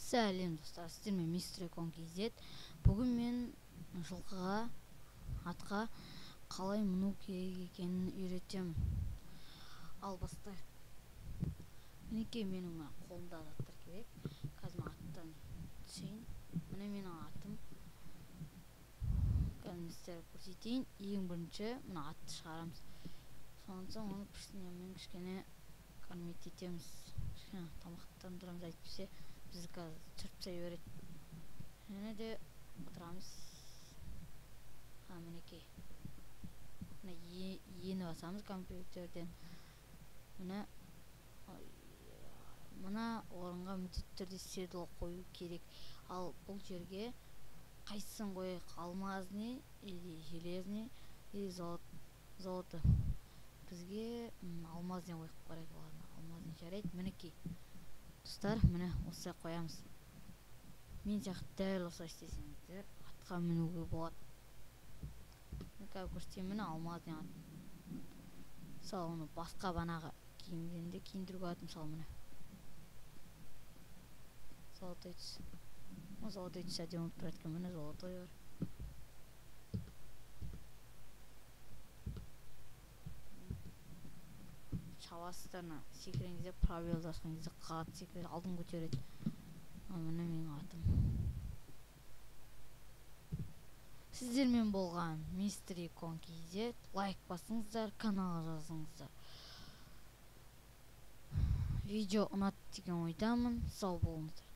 Сәлем достар, сіздермен мистер KZ. Бүгін мен жылқыға, атқа қалай міну керек екенін үйретемін. Ал бастайық. Мінекей менің қолымда заттар керек. Қазір мен аттан түсейін. Міне менің атым. Қазір сіздерге көрсетейін. Ең бірінші мына атты шығарамыз. Сонан соң оны кішкене кормить етеміз. Кішкене тамақтандырамыз, әйтпесе бізді қазір чырпсай береді. Және де отырамыз. Мінекей. Ені басамыз компьютерден. Мына орынға міндетті түрде седло қою керек. Ал бұл жерге қайсысын қояйық? Алмазный или железный или золото. Бізге алмазный қойып қарайық. Ладно, алмазный жарайды. Мінекей достар, міне осылай қоямыз. Мен сияқты дәл осылай істесеңіздер атқа мінуге болады. Қазір көрсетейін, міне алмазный ат. Мысалы оны басқа банағы киімден де киіндіруге болады. Мысалы міне золотой түс. Золотой түс әдемі болып тұрады екен. Міне золотой бар. Шабасыздарына секірген кезде, пробел басқан кезде қатты секіреді, алдын көтереді. Міне менің атым. Сіздермен болған мистер KZ. Лайк басыңыздар, каналға жазыңыздар. Видео ұнатты деген ойдамын. Сау болыңыздар.